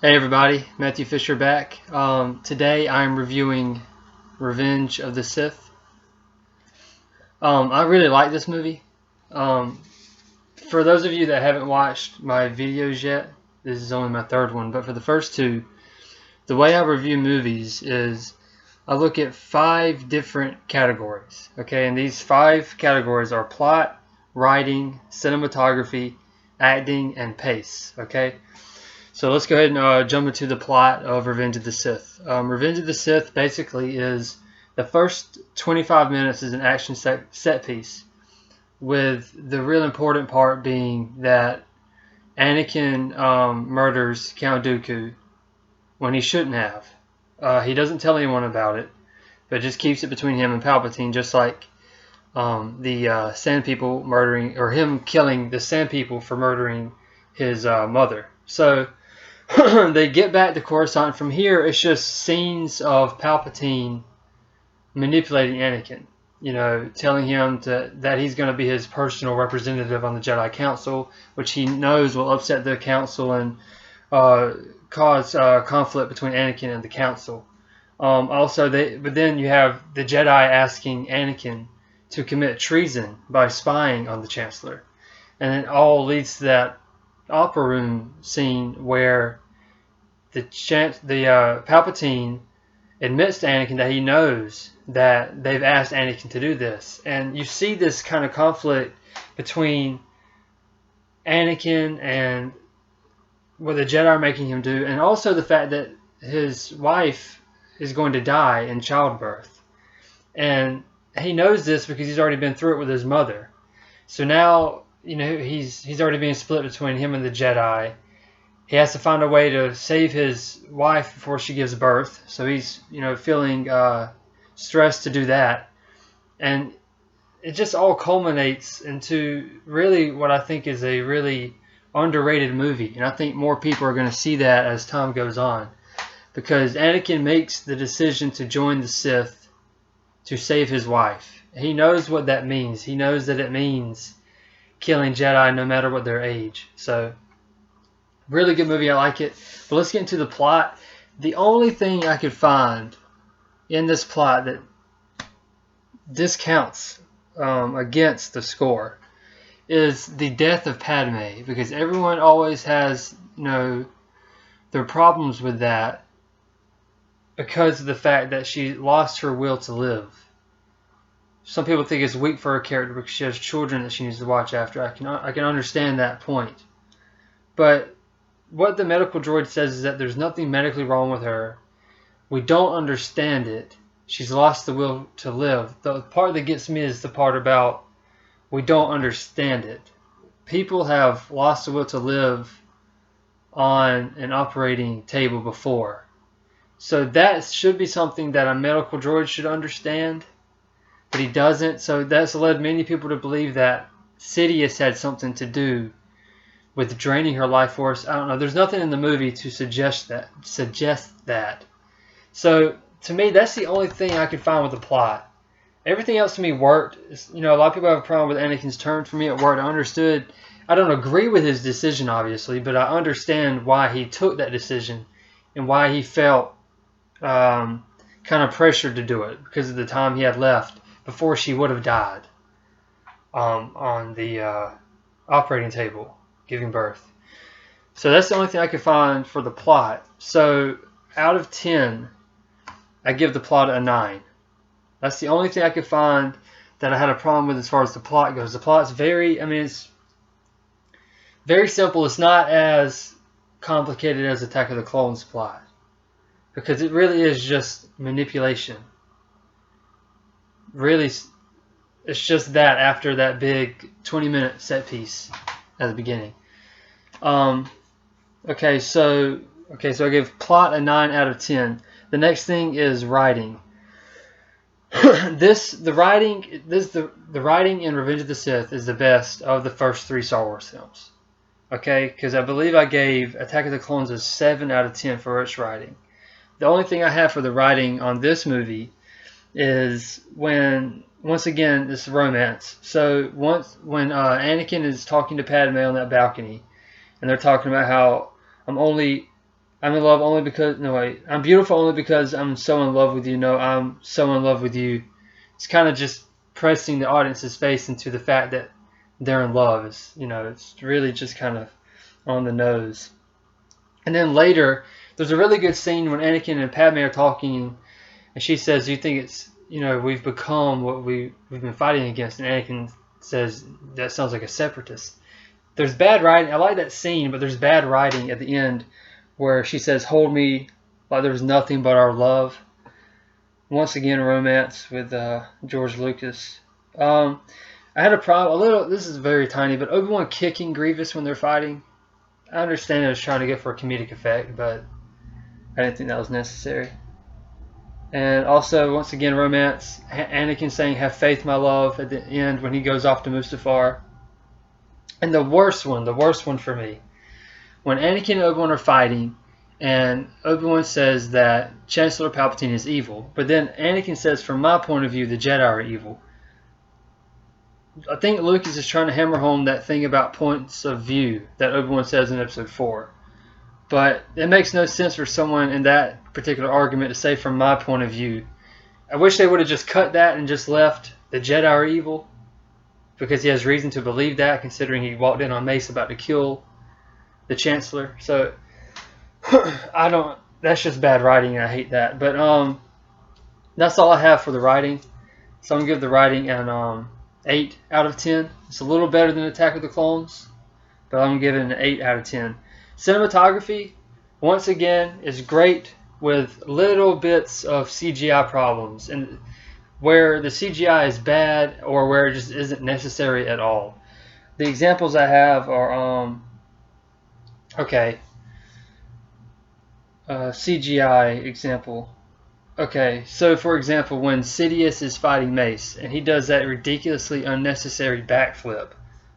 Hey everybody, Matthew Fisher back. Today I'm reviewing Revenge of the Sith. I really like this movie. Um, for those of you that haven't watched my videos yet, this is only my third one, but for the first two, the way I review movies is I look at 5 different categories. Okay, and these 5 categories are plot, writing, cinematography, acting, and pace. Okay. So let's go ahead and jump into the plot of Revenge of the Sith. Revenge of the Sith basically is the first 25 minutes is an action set piece, with the real important part being that Anakin murders Count Dooku when he shouldn't have. He doesn't tell anyone about it, but just keeps it between him and Palpatine, just like the Sand People murdering, or him killing the Sand People for murdering his mother. So they get back to Coruscant. From here, it's just scenes of Palpatine manipulating Anakin. You know, telling him that he's going to be his personal representative on the Jedi Council, which he knows will upset the Council and cause conflict between Anakin and the Council. But then you have the Jedi asking Anakin to commit treason by spying on the Chancellor, and it all leads to that opera room scene where the Palpatine admits to Anakin that he knows that they've asked Anakin to do this, and you see this kind of conflict between Anakin and what the Jedi are making him do, and also the fact that his wife is going to die in childbirth, and he knows this because he's already been through it with his mother. So now, you know, he's already being split between him and the Jedi. He has to find a way to save his wife before she gives birth. So he's, feeling stressed to do that. And it just all culminates into really what I think is a really underrated movie. And I think more people are going to see that as time goes on. Because Anakin makes the decision to join the Sith to save his wife. He knows what that means. He knows that it means killing Jedi no matter what their age. So, really good movie. I like it. But let's get into the plot. The only thing I could find in this plot that discounts against the score is the death of Padme, because everyone always has, their problems with that because of the fact that she lost her will to live. Some people think it's weak for her character because she has children that she needs to watch after. I can understand that point. But what the medical droid says is that there's nothing medically wrong with her. We don't understand it. She's lost the will to live. The part that gets me is the part about we don't understand it. People have lost the will to live on an operating table before. So that should be something that a medical droid should understand, but he doesn't. So that's led many people to believe that Sidious had something to do with draining her life force. I don't know. There's nothing in the movie to suggest that. So to me, that's the only thing I could find with the plot. Everything else to me worked. A lot of people have a problem with Anakin's turn. For me, it worked. I understood. I don't agree with his decision, obviously, but I understand why he took that decision and why he felt kind of pressured to do it because of the time he had left before she would have died on the operating table giving birth. So that's the only thing I could find for the plot. So out of 10, I give the plot a 9. That's the only thing I could find that I had a problem with as far as the plot goes. The plot's it's very simple. It's not as complicated as Attack of the Clones plot, because it really is just manipulation. Really, it's just that after that big 20-minute set piece at the beginning. Okay, so I give plot a 9 out of 10. The next thing is writing. The writing in Revenge of the Sith is the best of the first 3 Star Wars films. Okay, because I believe I gave Attack of the Clones a 7 out of 10 for its writing. The only thing I have for the writing on this movie is once again, this romance. So when Anakin is talking to Padme on that balcony, and they're talking about how I'm only I'm in love only because, no wait, I'm beautiful only because I'm so in love with you. No, I'm so in love with you. It's kind of just pressing the audience's face into the fact that they're in love. It's, it's really just kind of on the nose. And then later, there's a really good scene when Anakin and Padme are talking, and she says, "Do you think it's, we've become what we've been fighting against?" And Anakin says, "That sounds like a separatist." There's bad writing. I like that scene, but there's bad writing at the end where she says, "Hold me like there was nothing but our love." Once again, romance with George Lucas. I had a problem. This is very tiny, but Obi-Wan kicking Grievous when they're fighting. I understand it was trying to go for a comedic effect, but I didn't think that was necessary. And also, once again, romance. Anakin saying, "Have faith, my love," at the end when he goes off to Mustafar. And the worst one for me, when Anakin and Obi-Wan are fighting, and Obi-Wan says that Chancellor Palpatine is evil, but then Anakin says, "From my point of view, the Jedi are evil." I think Lucas is trying to hammer home that thing about points of view that Obi-Wan says in Episode 4. But it makes no sense for someone in that particular argument to say, "From my point of view." I wish they would have just cut that and just left the Jedi are evil, because he has reason to believe that, considering he walked in on Mace about to kill the Chancellor. So that's just bad writing, and I hate that. But that's all I have for the writing. So I'm going to give the writing an 8 out of 10. It's a little better than Attack of the Clones, but I'm going to give it an 8 out of 10. Cinematography, once again, is great with little bits of CGI problems, and where the CGI is bad or where it just isn't necessary at all. The examples I have are, CGI example. Okay, so for example, when Sidious is fighting Mace, and he does that ridiculously unnecessary backflip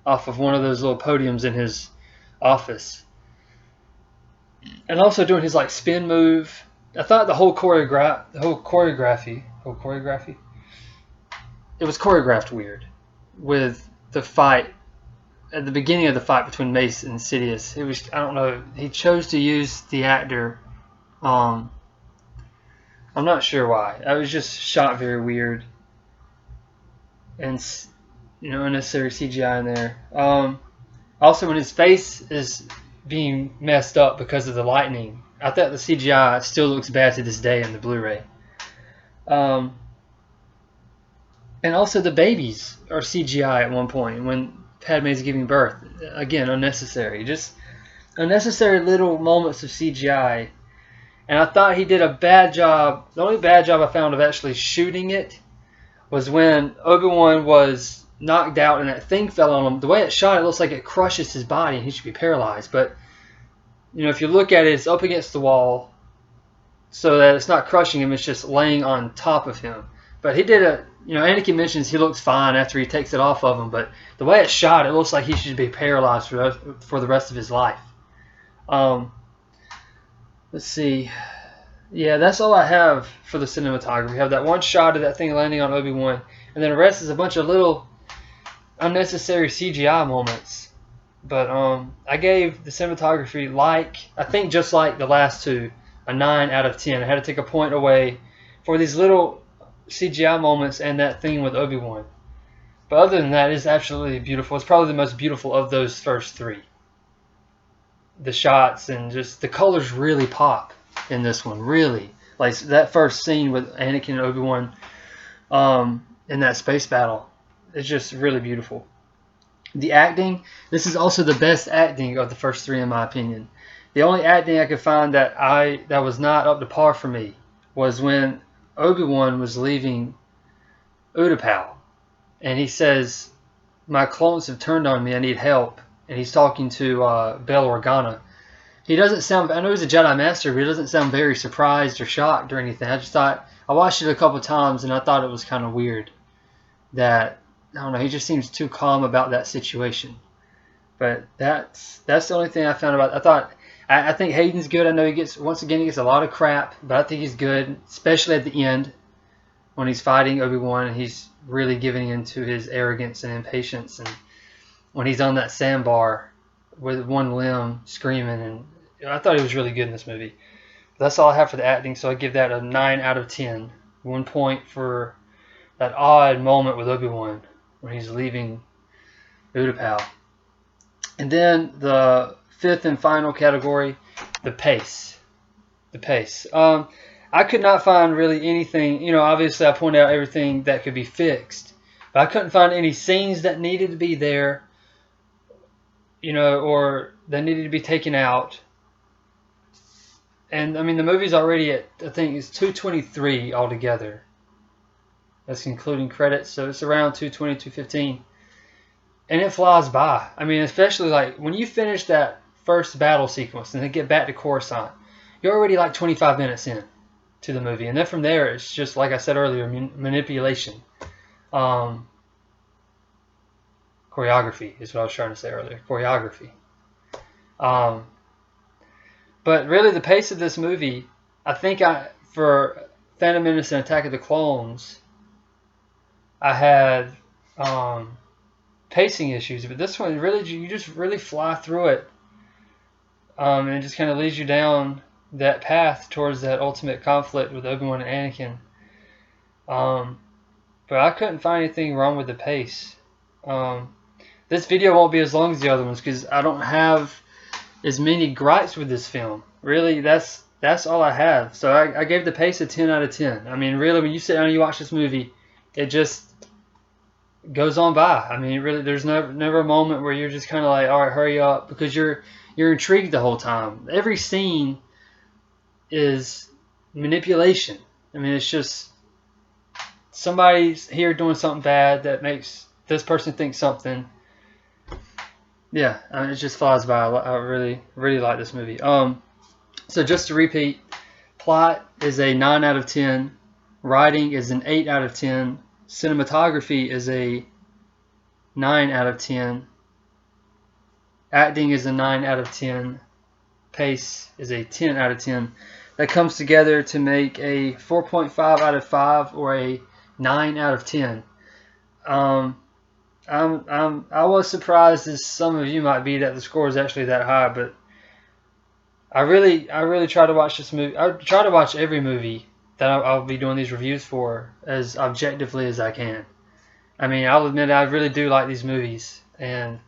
off of one of those little podiums in his office, and also doing his spin move. I thought the whole choreography, it was choreographed weird with the fight at the beginning of the fight between Mace and Sidious. It was, I don't know, he chose to use the actor. I'm not sure why. I was just shot very weird, and unnecessary CGI in there. Also, when his face is being messed up because of the lightning, I thought the CGI still looks bad to this day in the Blu-ray. And also the babies are CGI at one point when Padme's giving birth. Again, unnecessary. Just unnecessary little moments of CGI. And I thought he did a bad job. The only bad job I found of actually shooting it was when Obi-Wan was knocked out and that thing fell on him. The way it's shot, it looks like it crushes his body and he should be paralyzed. But, if you look at it, it's up against the wall so that it's not crushing him. It's just laying on top of him. But he did Anakin mentions he looks fine after he takes it off of him. But the way it's shot, it looks like he should be paralyzed for the rest of his life. Let's see. Yeah, that's all I have for the cinematography. I have that one shot of that thing landing on Obi-Wan, and then the rest is a bunch of little unnecessary CGI moments. But I gave the cinematography, I think just like the last two, a 9 out of 10. I had to take a point away for these little CGI moments and that thing with Obi-Wan. But other than that, it's absolutely beautiful. It's probably the most beautiful of those first three. The shots and just the colors really pop in this one, really. Like that first scene with Anakin and Obi-Wan in that space battle, it's just really beautiful. The acting, this is also the best acting of the first three in my opinion. The only acting I could find that was not up to par for me was when Obi-Wan was leaving Utapau, and he says, "My clones have turned on me, I need help." And he's talking to Bail Organa. He doesn't sound, I know he's a Jedi Master, but he doesn't sound very surprised or shocked or anything. I watched it a couple times and I thought it was kind of weird that, I don't know, he just seems too calm about that situation. But that's the only thing I found about it. I think Hayden's good. I know he gets a lot of crap, but I think he's good, especially at the end when he's fighting Obi-Wan and he's really giving in to his arrogance and impatience, and when he's on that sandbar with one limb screaming, and I thought he was really good in this movie. That's all I have for the acting, so I give that a 9 out of 10. 1 point for that odd moment with Obi-Wan when he's leaving Utapau. And then the fifth and final category, the pace. The pace. I could not find really anything, obviously I pointed out everything that could be fixed, but I couldn't find any scenes that needed to be there, or that needed to be taken out. And I mean, the movie's already at, I think it's 223 altogether. That's including credits, so it's around 220, 215. And it flies by. I mean, especially like when you finish that first battle sequence and then get back to Coruscant, you're already like 25 minutes in to the movie. And then from there, it's just, like I said earlier, manipulation. Choreography is what I was trying to say earlier. Choreography. But really, the pace of this movie, I think for Phantom Menace and Attack of the Clones, I had pacing issues. But this one, really, you just really fly through it. And it just kind of leads you down that path towards that ultimate conflict with Obi-Wan and Anakin. But I couldn't find anything wrong with the pace. This video won't be as long as the other ones because I don't have as many gripes with this film. Really, that's all I have. So I gave the pace a 10 out of 10. I mean, really, when you sit down and you watch this movie, it just goes on by. I mean, really, there's never a moment where you're just kind of like, all right, hurry up, because you're intrigued the whole time. Every scene is manipulation. I mean, it's just somebody's here doing something bad that makes this person think something. Yeah, I mean, it just flies by. I really, really like this movie. So just to repeat, plot is a 9 out of 10. Writing is an 8 out of 10. Cinematography is a 9 out of 10. Acting is a 9 out of 10. Pace is a 10 out of 10. That comes together to make a 4.5 out of 5 or a 9 out of 10. I was surprised, as some of you might be, that the score is actually that high, but I really try to watch this movie. I try to watch every movie that I'll be doing these reviews for as objectively as I can. I mean, I'll admit I really do like these movies, and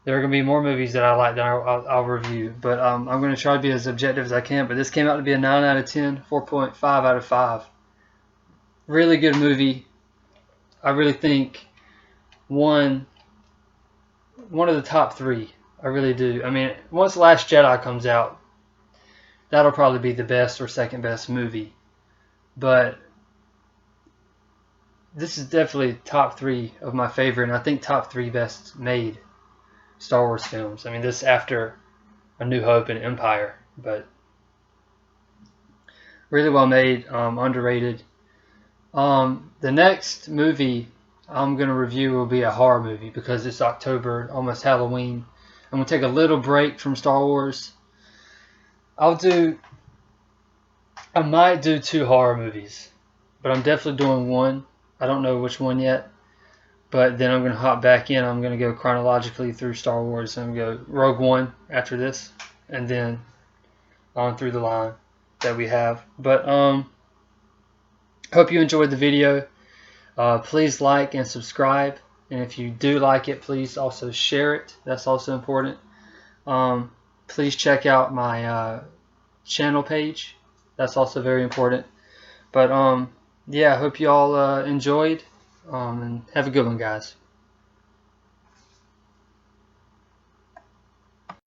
there are going to be more movies that I like that I'll review, but I'm going to try to be as objective as I can. But this came out to be a 9 out of 10, 4.5 out of 5. Really good movie. I really think one of the top 3. I really do. I mean, once Last Jedi comes out, that'll probably be the best or second best movie. But this is definitely top 3 of my favorite, and I think top 3 best made Star Wars films. I mean, this after A New Hope and Empire, but really well made, underrated. The next movie I'm going to review will be a horror movie because it's October, almost Halloween. I'm going to take a little break from Star Wars. I might do 2 horror movies, but I'm definitely doing one. I don't know which one yet, but then I'm going to hop back in. I'm going to go chronologically through Star Wars. I'm going to go Rogue One after this, and then on through the line that we have. But hope you enjoyed the video. Please like and subscribe, and if you do like it, please also share it. That's also important. Please check out my channel page. That's also very important. But yeah, I hope you all enjoyed, and have a good one, guys.